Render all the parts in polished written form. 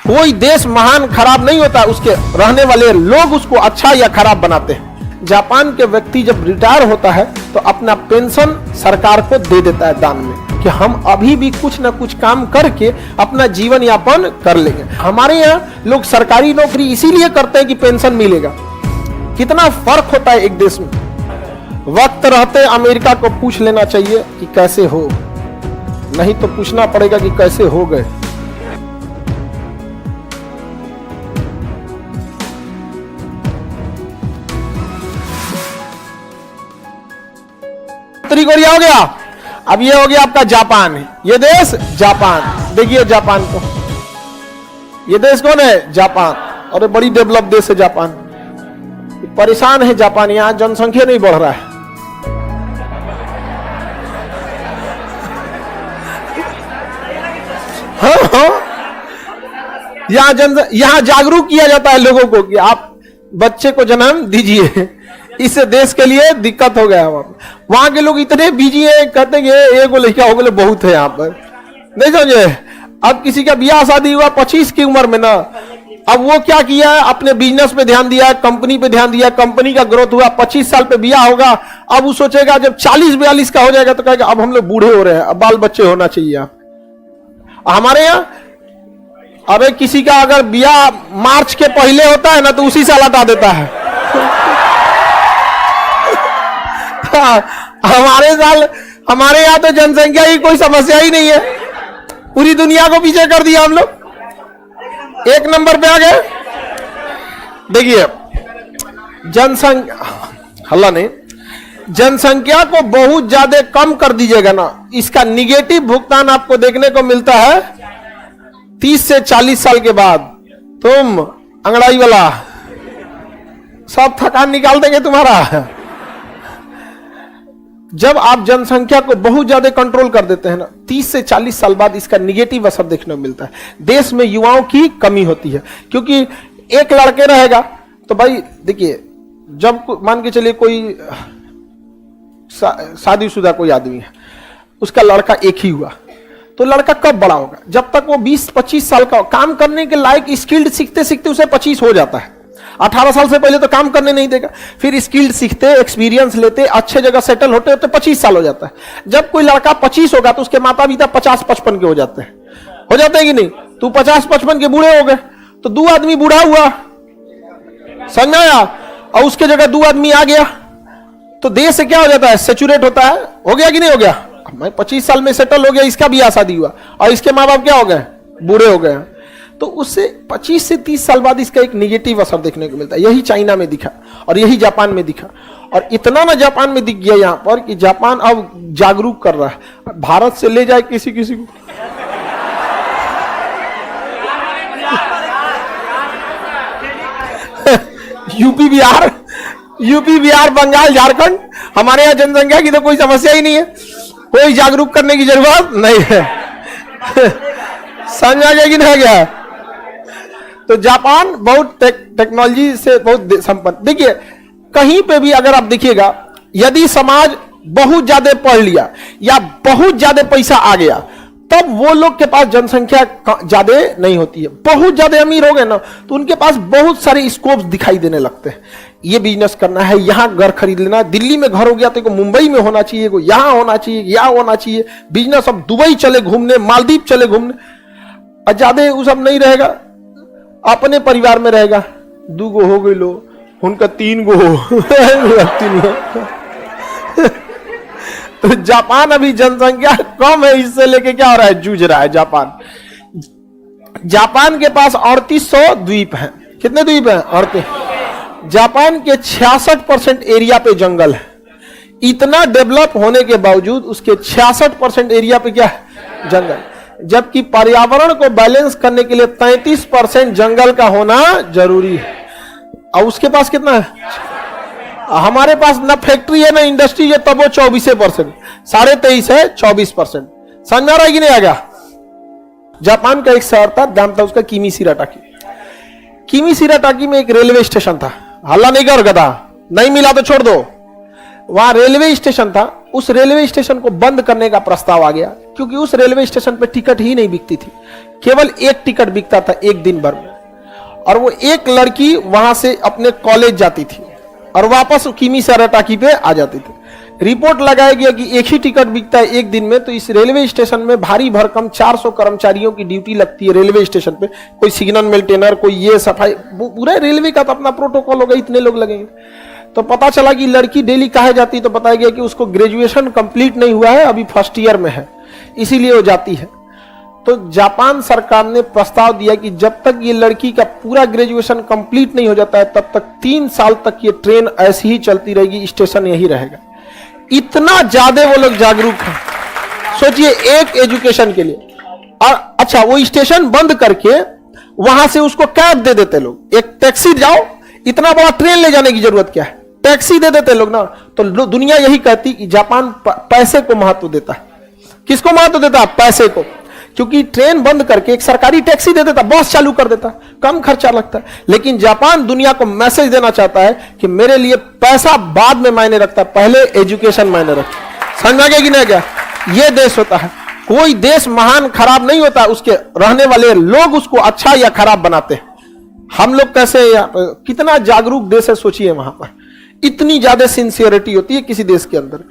कोई देश महान खराब नहीं होता, उसके रहने वाले लोग उसको अच्छा या खराब बनाते हैं। जापान के व्यक्ति जब रिटायर होता है तो अपना पेंशन सरकार को दे देता है दान में, कि हम अभी भी कुछ ना कुछ काम करके अपना जीवन यापन कर लेंगे। हमारे यहाँ लोग सरकारी नौकरी इसीलिए करते हैं कि पेंशन मिलेगा। कितना फर्क होता है एक देश में। वक्त रहते अमेरिका को पूछ लेना चाहिए कि कैसे हो, नहीं तो पूछना पड़ेगा कि कैसे हो गए। उत्तरी कोरिया हो गया, अब ये हो गया आपका जापान। ये देश जापान, देखिए जापान को, ये देश कौन है? जापान। और बड़ी डेवलप देश है जापान। परेशान है जापान, यहां जनसंख्या नहीं बढ़ रहा है। हाँ, यहां जागरूक किया जाता है लोगों को कि आप बच्चे को जन्म दीजिए, इससे देश के लिए दिक्कत हो गया। वहां के लोग इतने बिजी है, कहते हैं एक लड़का हो गए बहुत है यहाँ पर, नहीं समझे। अब किसी का ब्याह शादी हुआ 25 की उम्र में ना, अब वो क्या किया है, अपने बिजनेस पे ध्यान दिया, कंपनी पे ध्यान दिया, कंपनी का ग्रोथ हुआ, 25 साल पे ब्याह होगा। अब वो सोचेगा जब 40-42 का हो जाएगा तो कहेगा अब हम लोग बूढ़े हो रहे हैं, अब बाल बच्चे होना चाहिए। आप हमारे यहाँ अबे किसी का अगर ब्याह मार्च के पहले होता है ना तो उसी साल हटा देता है। हमारे यहाँ तो जनसंख्या की कोई समस्या ही नहीं है, पूरी दुनिया को पीछे कर दिया हम लोग, 1 नंबर पे आ गए। देखिए जनसंख्या, हल्ला नहीं, जनसंख्या को बहुत ज्यादा कम कर दीजिएगा ना, इसका निगेटिव भुगतान आपको देखने को मिलता है 30 से 40 साल के बाद। तुम अंगड़ाई वाला सब थकान निकाल देंगे तुम्हारा। जब आप जनसंख्या को बहुत ज्यादा कंट्रोल कर देते हैं ना, 30 से 40 साल बाद इसका निगेटिव असर देखने को मिलता है। देश में युवाओं की कमी होती है, क्योंकि एक लड़के रहेगा तो भाई देखिए, जब मान के चलिए कोई शादीशुदा कोई आदमी है, उसका लड़का एक ही हुआ, तो लड़का कब बड़ा होगा? जब तक वो 20-25 साल का काम करने के लायक स्किल्ड सीखते सीखते उसे 25 हो जाता है। 18 साल से पहले तो काम करने नहीं देगा, फिर स्किल्ड सीखते, एक्सपीरियंस लेते, अच्छे जगह सेटल होते होते 25 साल हो जाता है। जब कोई लड़का 25 होगा तो उसके माता पिता 50-55 के हो जाते हैं कि नहीं? तू 50-55 के बूढ़े हो गए तो 2 आदमी बूढ़ा हुआ, समझ आया, और उसके जगह 2 आदमी आ गया तो देश से क्या हो जाता है? सेचुरेट होता है। हो गया कि नहीं हो गया? मैं 25 साल में सेटल हो गया, इसका भी शादी हुआ और इसके माँ बाप क्या हो गए? बूढ़े हो गए। तो उससे 25 से 30 साल बाद इसका एक निगेटिव असर देखने को मिलता है। यही चाइना में दिखा और यही जापान में दिखा, और इतना ना जापान में दिख गया यहाँ पर कि जापान अब जागरूक कर रहा है। भारत से ले जाए किसी किसी को, यूपी बिहार बंगाल झारखंड, हमारे यहाँ जनसंख्या की तो कोई समस्या ही नहीं है, कोई जागरूक करने की जरूरत नहीं है। समझ आ गया कि नहीं आ गया? तो जापान बहुत टेक्नोलॉजी से बहुत संपन्न। देखिए कहीं पे भी अगर आप देखिएगा, यदि समाज बहुत ज्यादा पढ़ लिया या बहुत ज्यादा पैसा आ गया, तब वो लोग के पास जनसंख्या ज्यादा नहीं होती है। बहुत ज्यादा अमीर हो गए ना तो उनके पास बहुत सारे स्कोप्स दिखाई देने लगते हैं। ये बिजनेस करना है, यहाँ घर खरीद लेना, दिल्ली में घर हो गया तो मुंबई में होना चाहिए, यहाँ होना चाहिए, यहाँ होना चाहिए बिजनेस। अब दुबई चले घूमने, मालदीव चले घूमने, और ज्यादा वो सब नहीं रहेगा, अपने परिवार में रहेगा। 2 गो हो गई लो, उनका 3 गो हो। तो जापान अभी जनसंख्या कम है, इससे लेके क्या हो रहा है? जूझ रहा है जापान। जापान के पास 3800 द्वीप हैं। कितने द्वीप हैं? 38। जापान के 66% एरिया पे जंगल है। इतना डेवलप होने के बावजूद उसके 66% एरिया पे क्या है? जंगल। जबकि पर्यावरण को बैलेंस करने के लिए 33% जंगल का होना जरूरी है, और उसके पास कितना है? हमारे पास ना फैक्ट्री है ना इंडस्ट्री है, तब वो 24%, 23.5 है, 24%। समझ में आ रहा है कि नहीं आ गया? जापान का एक शहर था, नाम था उसका किमिशिराटाकी। किमिशिराटाकी में एक रेलवे स्टेशन था। हल्ला नहीं कर गधा, नहीं मिला तो छोड़ दो। वहां रेलवे स्टेशन था, उस रेलवे स्टेशन को बंद करने का प्रस्ताव आ गया क्योंकि उस रेलवे स्टेशन पे टिकट ही नहीं बिकती थी, केवल एक टिकट बिकता था एक दिन भर में। और वो एक लड़की वहां से अपने कॉलेज जाती थी और वापस किमी से अराटाकी पे आ जाती थी। रिपोर्ट लगाया गया कि एक ही टिकट बिकता है एक दिन में, तो इस रेलवे स्टेशन में भारी भरकम 400 कर्मचारियों की ड्यूटी लगती है रेलवे स्टेशन पे। कोई सिग्नल मेंटेनर, कोई ये सफाई, पूरा रेलवे का तो अपना प्रोटोकॉल होगा, इतने लोग लगेंगे। तो पता चला कि लड़की डेली काहे जाती है, तो बताया गया कि उसको ग्रेजुएशन कंप्लीट नहीं हुआ है, अभी फर्स्ट ईयर में है, इसीलिए वो जाती है। तो जापान सरकार ने प्रस्ताव दिया कि जब तक ये लड़की का पूरा ग्रेजुएशन कंप्लीट नहीं हो जाता है तब तक 3 साल तक ये ट्रेन ऐसी ही चलती रहेगी, स्टेशन यही रहेगा। इतना ज्यादा वो लोग जागरूक हैं, सोचिए, एक एजुकेशन के लिए। और अच्छा, वो स्टेशन बंद करके वहां से उसको कैब दे देते लोग, एक टैक्सी जाओ, इतना बड़ा ट्रेन ले जाने की जरूरत क्या है, टैक्सी दे देते लोग ना। तो दुनिया यही कहती कि जापान पैसे को महत्व देता है। किसको महत्व देता है? पैसे को। क्योंकि ट्रेन बंद करके एक सरकारी टैक्सी दे देता, बस चालू कर देता, कम खर्चा लगता है। लेकिन जापान दुनिया को मैसेज देना चाहता है कि मेरे लिए पैसा बाद में मायने रखता है, पहले एजुकेशन मायने रखता है। समझा गया कि नहीं? क्या ये देश होता है। कोई देश महान खराब नहीं होता, उसके रहने वाले लोग उसको अच्छा या खराब बनाते हैं। हम लोग कैसे, कितना जागरूक देश है, सोचिए। वहां पर इतनी ज्यादा सिंसियरिटी होती है किसी देश के अंदर।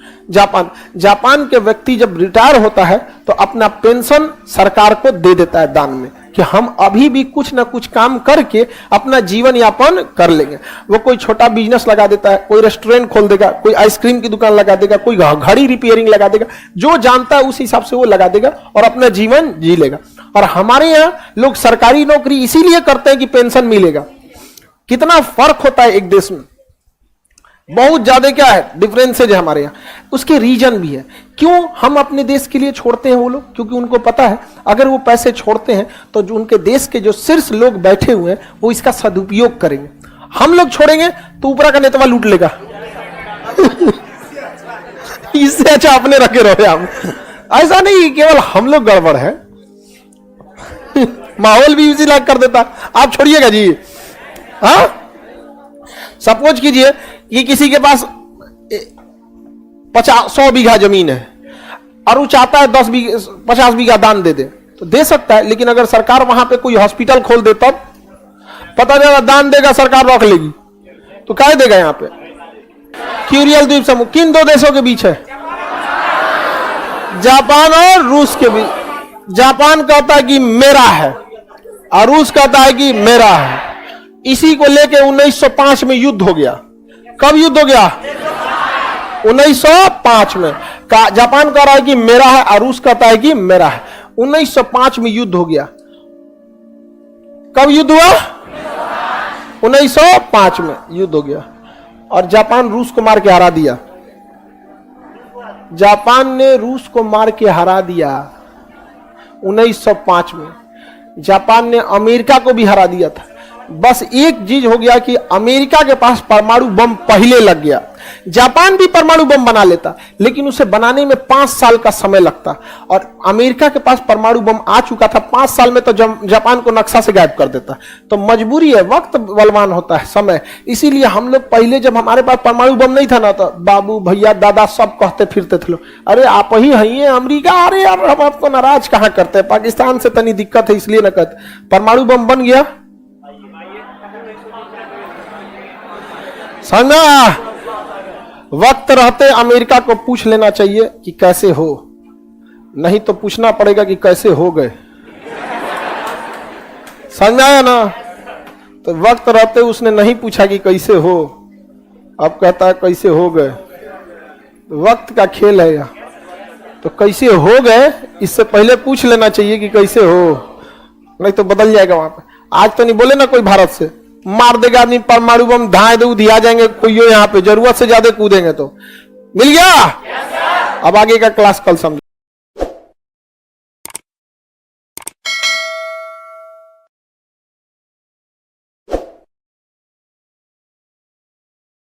जापान के व्यक्ति जब रिटायर होता है तो अपना पेंशन सरकार को दे देता है दान में, कि हम अभी भी कुछ ना कुछ काम करके अपना जीवन यापन कर लेंगे। वो कोई छोटा बिजनेस लगा देता है, कोई रेस्टोरेंट खोल देगा, कोई आइसक्रीम की दुकान लगा देगा, कोई घड़ी रिपेयरिंग लगा देगा, जो जानता है उस हिसाब से वो लगा देगा और अपना जीवन जी लेगा। और हमारे यहाँ लोग सरकारी नौकरी इसीलिए करते हैं कि पेंशन मिलेगा। कितना फर्क होता है एक देश में, बहुत ज्यादा क्या है डिफरेंसेज है हमारे यहाँ। उसके रीजन भी है क्यों हम अपने देश के लिए छोड़ते हैं वो लोग, क्योंकि उनको पता है अगर वो पैसे छोड़ते हैं तो जो उनके देश के जो शीर्ष लोग बैठे हुए हैं वो इसका सदुपयोग करेंगे। हम लोग छोड़ेंगे तो ऊपरा का नेतवा लूट लेगा। इससे अच्छा अपने रखे रहो। हम ऐसा नहीं केवल हम लोग गड़बड़ है, माहौल भी इसी लायक कर देता। आप छोड़िएगा जी। हाँ, सपोज कीजिए कि किसी के पास 100 बीघा जमीन है और वो चाहता है 50 बीघा दान दे दे, तो दे सकता है। लेकिन अगर सरकार वहां पे कोई हॉस्पिटल खोल दे तब पता चला दान देगा सरकार रख लेगी, तो क्या देगा? यहां पे क्यूरियल द्वीप समूह किन दो देशों के बीच है? जापान और रूस के बीच। जापान कहता है कि मेरा है और रूस कहता है कि मेरा है। इसी को लेके 1905 में युद्ध हो गया। कब युद्ध हो गया? 1905 में। जापान कह रहा है कि मेरा है और रूस कहता है कि मेरा है। 1905 में युद्ध हो गया। कब युद्ध हुआ? 1905 में युद्ध हो गया और जापान रूस को मार के हरा दिया। जापान ने रूस को मार के हरा दिया 1905 में। जापान ने अमेरिका को भी हरा दिया था। बस एक चीज हो गया कि अमेरिका के पास परमाणु बम पहले लग गया। जापान भी परमाणु बम बना लेता, लेकिन उसे बनाने में 5 साल का समय लगता। और अमेरिका के पास परमाणु बम आ चुका था, 5 साल में तो जापान को नक्शा से गायब कर देता। तो मजबूरी है, वक्त बलवान होता है, समय। इसीलिए हम लोग पहले जब हमारे पास परमाणु बम नहीं था ना, तो बाबू भैया दादा सब कहते फिरते थे लोग, अरे आप ही हैं अमेरिका, अरे यार हम आपको नाराज कहां करते हैं, पाकिस्तान से तनी दिक्कत है इसलिए ना कहते। परमाणु बम बन गया, समझा? वक्त रहते अमेरिका को पूछ लेना चाहिए कि कैसे हो, नहीं तो पूछना पड़ेगा कि कैसे हो गए। समझाया ना? तो वक्त रहते उसने नहीं पूछा कि कैसे हो, अब कहता है कैसे हो गए। तो वक्त का खेल है यहाँ। तो कैसे हो गए इससे पहले पूछ लेना चाहिए कि कैसे हो, नहीं तो बदल जाएगा वहां पे। आज तो नहीं बोले ना कोई भारत से मार देगा आदमी परमाणु बम, धाए दे दिया जाएंगे कोई यहाँ पे, जरूरत से ज्यादा कूदेंगे तो। मिल गया? अब आगे का क्लास कल समझ।